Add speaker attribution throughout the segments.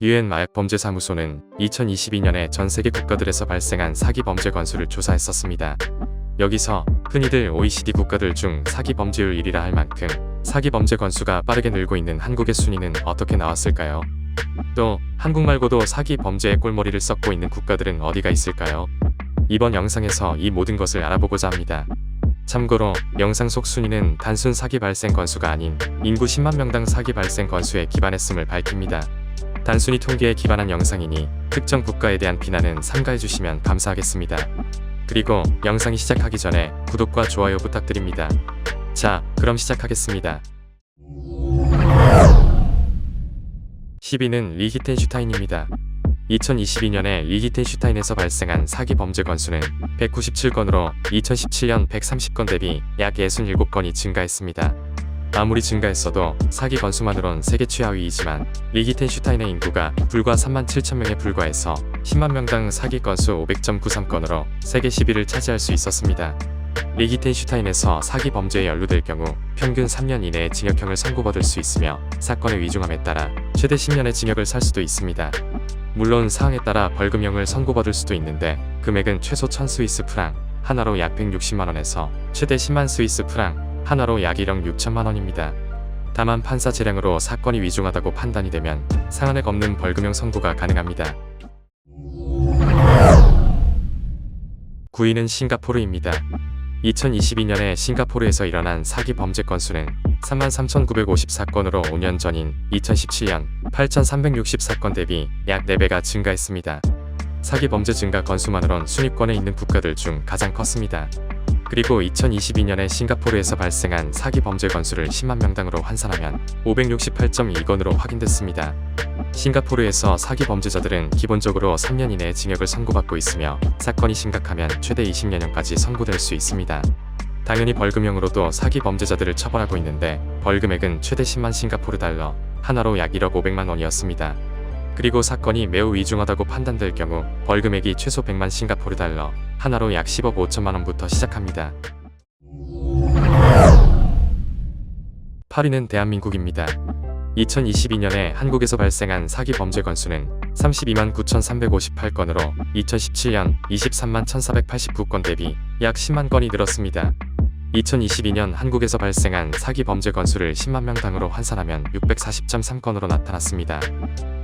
Speaker 1: UN 마약범죄사무소는 2022년에 전 세계 국가들에서 발생한 사기 범죄 건수를 조사했었습니다. 여기서 흔히들 OECD 국가들 중 사기 범죄율 1위라 할 만큼 사기 범죄 건수가 빠르게 늘고 있는 한국의 순위는 어떻게 나왔을까요? 또 한국 말고도 사기 범죄의 꼴머리를 썩고 있는 국가들은 어디가 있을까요? 이번 영상에서 이 모든 것을 알아보고자 합니다. 참고로 영상 속 순위는 단순 사기 발생 건수가 아닌 인구 10만 명당 사기 발생 건수에 기반했음을 밝힙니다. 단순히 통계에 기반한 영상이니 특정 국가에 대한 비난은 삼가해주시면 감사하겠습니다. 그리고 영상이 시작하기 전에 구독과 좋아요 부탁드립니다. 자, 그럼 시작하겠습니다. 10위는 리히텐슈타인입니다. 2022년에 리히텐슈타인에서 발생한 사기 범죄 건수는 197건으로 2017년 130건 대비 약 67건이 증가했습니다. 아무리 증가했어도 사기 건수만으론 세계 최하위이지만 리히텐슈타인의 인구가 불과 3만 7천 명에 불과해서 10만 명당 사기 건수 500.93건으로 세계 10위를 차지할 수 있었습니다. 리히텐슈타인에서 사기 범죄에 연루될 경우 평균 3년 이내에 징역형을 선고받을 수 있으며 사건의 위중함에 따라 최대 10년의 징역을 살 수도 있습니다. 물론 사항에 따라 벌금형을 선고받을 수도 있는데 금액은 최소 1000 스위스 프랑, 하나로 약 160만원에서 최대 10만 스위스 프랑, 하나로 약 1억 6천만 원입니다. 다만 판사 재량으로 사건이 위중하다고 판단이 되면 상한을 넘는 벌금형 선고가 가능합니다. 9위는 싱가포르입니다. 2022년에 싱가포르에서 일어난 사기 범죄 건수는 33,954건으로 5년 전인 2017년 8,364건 대비 약 4배가 증가했습니다. 사기 범죄 증가 건수만으론 순위권에 있는 국가들 중 가장 컸습니다. 그리고 2022년에 싱가포르에서 발생한 사기 범죄 건수를 10만 명당으로 환산하면 568.2건으로 확인됐습니다. 싱가포르에서 사기 범죄자들은 기본적으로 3년 이내에 징역을 선고받고 있으며 사건이 심각하면 최대 20년형까지 선고될 수 있습니다. 당연히 벌금형으로도 사기 범죄자들을 처벌하고 있는데 벌금액은 최대 10만 싱가포르 달러, 하나로 약 1억 500만 원이었습니다. 그리고 사건이 매우 위중하다고 판단될 경우 벌금액이 최소 100만 싱가포르 달러, 하나로 약 10억 5천만 원부터 시작합니다. 8위는 대한민국입니다. 2022년에 한국에서 발생한 사기 범죄 건수는 32만 9,358건으로 2017년 23만 1,489건 대비 약 10만 건이 늘었습니다. 2022년 한국에서 발생한 사기 범죄 건수를 10만 명당으로 환산하면 640.3건으로 나타났습니다.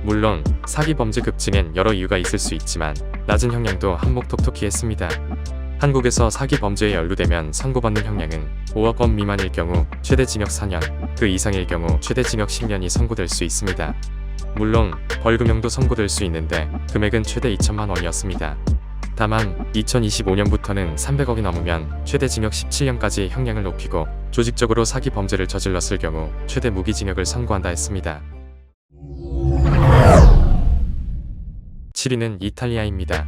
Speaker 1: 물론 사기 범죄 급증엔 여러 이유가 있을 수 있지만 낮은 형량도 한몫 톡톡히 했습니다. 한국에서 사기 범죄에 연루되면 선고받는 형량은 5억 원 미만일 경우 최대 징역 4년, 그 이상일 경우 최대 징역 10년이 선고될 수 있습니다. 물론 벌금형도 선고될 수 있는데 금액은 최대 2천만 원이었습니다. 다만 2025년부터는 300억이 넘으면 최대 징역 17년까지 형량을 높이고 조직적으로 사기 범죄를 저질렀을 경우 최대 무기징역을 선고한다 했습니다. 7위는 이탈리아입니다.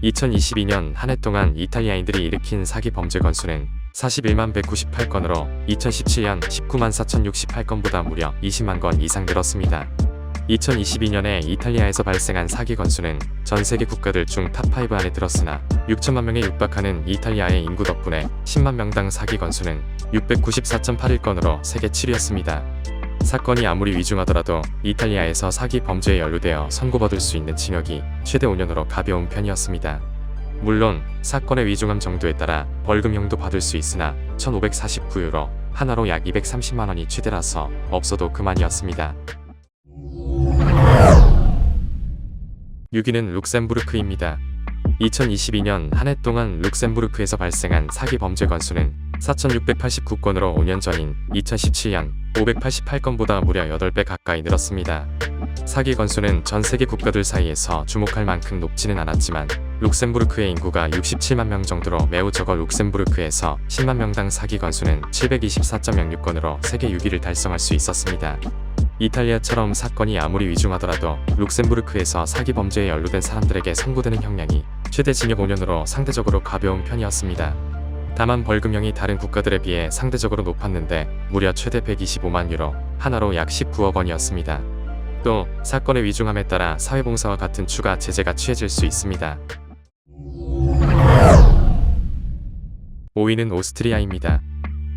Speaker 1: 2022년 한 해 동안 이탈리아인들이 일으킨 사기 범죄 건수는 41만 198건으로 2017년 19만 4,068건보다 무려 20만 건 이상 늘었습니다. 2022년에 이탈리아에서 발생한 사기 건수는 전 세계 국가들 중 탑5 안에 들었으나 6천만 명에 육박하는 이탈리아의 인구 덕분에 10만 명당 사기 건수는 694.81건으로 세계 7위였습니다. 사건이 아무리 위중하더라도 이탈리아에서 사기 범죄에 연루되어 선고받을 수 있는 징역이 최대 5년으로 가벼운 편이었습니다. 물론 사건의 위중함 정도에 따라 벌금형도 받을 수 있으나 1,549유로, 하나로 약 230만 원이 최대라서 없어도 그만이었습니다. 6위는 룩셈부르크입니다. 2022년 한 해 동안 룩셈부르크에서 발생한 사기 범죄 건수는 4,689건으로 5년 전인 2017년 588건보다 무려 8배 가까이 늘었습니다. 사기 건수는 전 세계 국가들 사이에서 주목할 만큼 높지는 않았지만 룩셈부르크의 인구가 67만 명 정도로 매우 적어 룩셈부르크에서 10만 명당 사기 건수는 724.06건으로 세계 6위를 달성할 수 있었습니다. 이탈리아처럼 사건이 아무리 위중하더라도 룩셈부르크에서 사기 범죄에 연루된 사람들에게 선고되는 형량이 최대 징역 5년으로 상대적으로 가벼운 편이었습니다. 다만 벌금형이 다른 국가들에 비해 상대적으로 높았는데 무려 최대 125만 유로, 하나로 약 19억 원이었습니다. 또 사건의 위중함에 따라 사회봉사와 같은 추가 제재가 취해질 수 있습니다. 5위는 오스트리아입니다.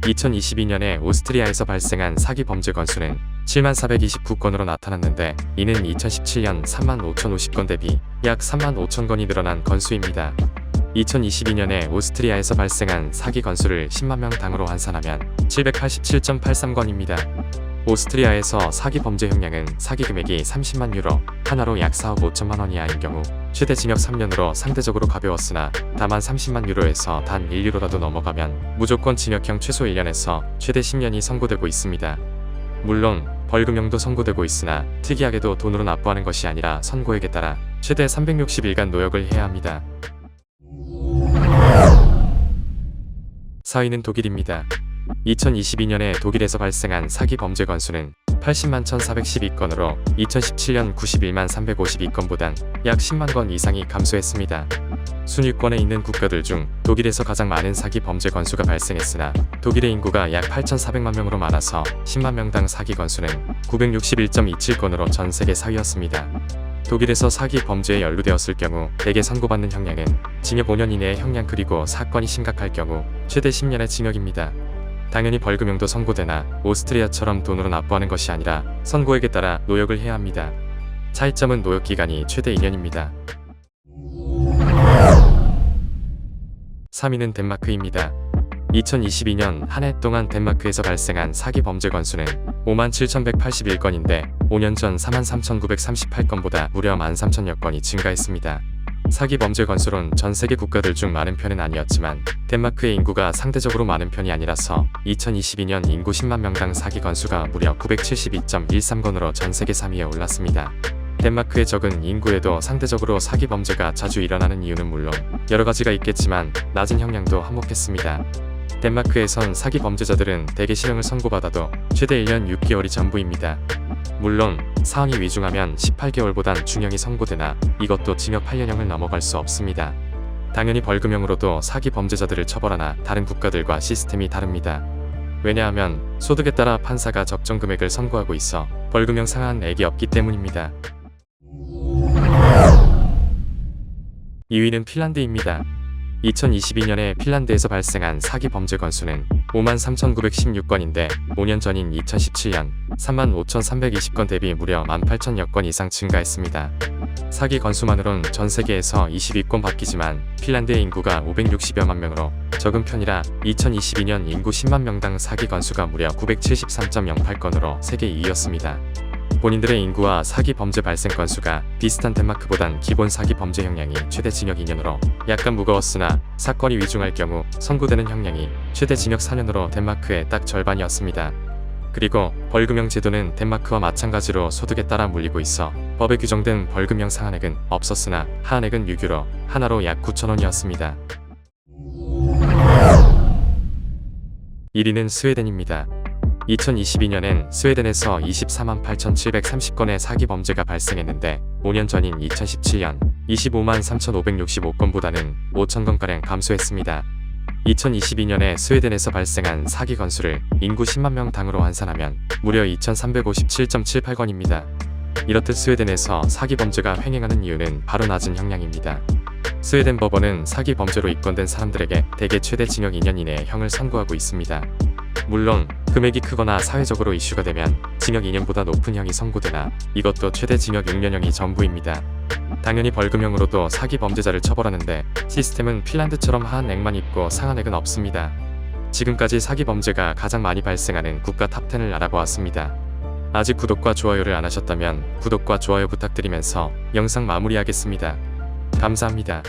Speaker 1: 2022년에 오스트리아에서 발생한 사기 범죄 건수는 7429건으로 나타났는데 이는 2017년 35,050건 대비 약 35,000건이 늘어난 건수입니다. 2022년에 오스트리아에서 발생한 사기 건수를 10만 명 당으로 환산하면 787.83건입니다. 오스트리아에서 사기 범죄 형량은 사기 금액이 30만 유로, 하나로 약 4억 5천만 원 이하인 경우 최대 징역 3년으로 상대적으로 가벼웠으나 다만 30만 유로에서 단 1유로라도 넘어가면 무조건 징역형 최소 1년에서 최대 10년이 선고되고 있습니다. 물론 벌금형도 선고되고 있으나 특이하게도 돈으로 납부하는 것이 아니라 선고액에 따라 최대 360일간 노역을 해야 합니다. 4위는 독일입니다. 2022년에 독일에서 발생한 사기 범죄 건수는 80만 1412건으로 2017년 91만 352건보단 약 10만 건 이상이 감소했습니다. 순위권에 있는 국가들 중 독일에서 가장 많은 사기 범죄 건수가 발생했으나 독일의 인구가 약 8,400만 명으로 많아서 10만 명당 사기 건수는 961.27건으로 전 세계 4위였습니다. 독일에서 사기 범죄에 연루되었을 경우 대개 선고받는 형량은 징역 5년 이내의 형량 그리고 사건이 심각할 경우 최대 10년의 징역입니다. 당연히 벌금형도 선고되나 오스트리아처럼 돈으로 납부하는 것이 아니라 선고액에 따라 노역을 해야 합니다. 차이점은 노역 기간이 최대 2년입니다. 3위는 덴마크입니다. 2022년 한 해 동안 덴마크에서 발생한 사기 범죄 건수는 57,181건인데 5년 전 43,938건보다 무려 13,000여 건이 증가했습니다. 사기 범죄 건수론 전 세계 국가들 중 많은 편은 아니었지만 덴마크의 인구가 상대적으로 많은 편이 아니라서 2022년 인구 10만 명당 사기 건수가 무려 972.13건으로 전 세계 3위에 올랐습니다. 덴마크의 적은 인구에도 상대적으로 사기 범죄가 자주 일어나는 이유는 물론 여러 가지가 있겠지만 낮은 형량도 한몫했습니다. 덴마크에선 사기 범죄자들은 대개 실형을 선고받아도 최대 1년 6개월이 전부입니다. 물론 사항이 위중하면 18개월보단 중형이 선고되나 이것도 징역 8년형을 넘어갈 수 없습니다. 당연히 벌금형으로도 사기 범죄자들을 처벌하나 다른 국가들과 시스템이 다릅니다. 왜냐하면 소득에 따라 판사가 적정 금액을 선고하고 있어 벌금형 상한액이 없기 때문입니다. 2위는 핀란드입니다. 2022년에 핀란드에서 발생한 사기 범죄 건수는 53,916건인데 5년 전인 2017년 35,320건 대비 무려 18,000여 건 이상 증가했습니다. 사기 건수만으론 전 세계에서 20위권 밖이지만 핀란드의 인구가 560여만 명으로 적은 편이라 2022년 인구 10만 명당 사기 건수가 무려 973.08건으로 세계 2위였습니다. 본인들의 인구와 사기 범죄 발생 건수가 비슷한 덴마크보단 기본 사기 범죄 형량이 최대 징역 2년으로 약간 무거웠으나 사건이 위중할 경우 선고되는 형량이 최대 징역 4년으로 덴마크의 딱 절반이었습니다. 그리고 벌금형 제도는 덴마크와 마찬가지로 소득에 따라 물리고 있어 법에 규정된 벌금형 상한액은 없었으나 하한액은 유교로 하나로 약 9,000원이었습니다. 1위는 스웨덴입니다. 2022년엔 스웨덴에서 24만 8,730건의 사기 범죄가 발생했는데 5년 전인 2017년 25만 3,565건보다는 5,000건가량 감소했습니다. 2022년에 스웨덴에서 발생한 사기 건수를 인구 10만 명 당으로 환산하면 무려 2,357.78건입니다. 이렇듯 스웨덴에서 사기 범죄가 횡행하는 이유는 바로 낮은 형량입니다. 스웨덴 법원은 사기 범죄로 입건된 사람들에게 대개 최대 징역 2년 이내의 형을 선고하고 있습니다. 물론 금액이 크거나 사회적으로 이슈가 되면 징역 2년보다 높은 형이 선고되나 이것도 최대 징역 6년형이 전부입니다. 당연히 벌금형으로도 사기 범죄자를 처벌하는데 시스템은 핀란드처럼 하한액만 있고 상한액은 없습니다. 지금까지 사기 범죄가 가장 많이 발생하는 국가 탑10을 알아보았습니다. 아직 구독과 좋아요를 안 하셨다면 구독과 좋아요 부탁드리면서 영상 마무리하겠습니다. 감사합니다.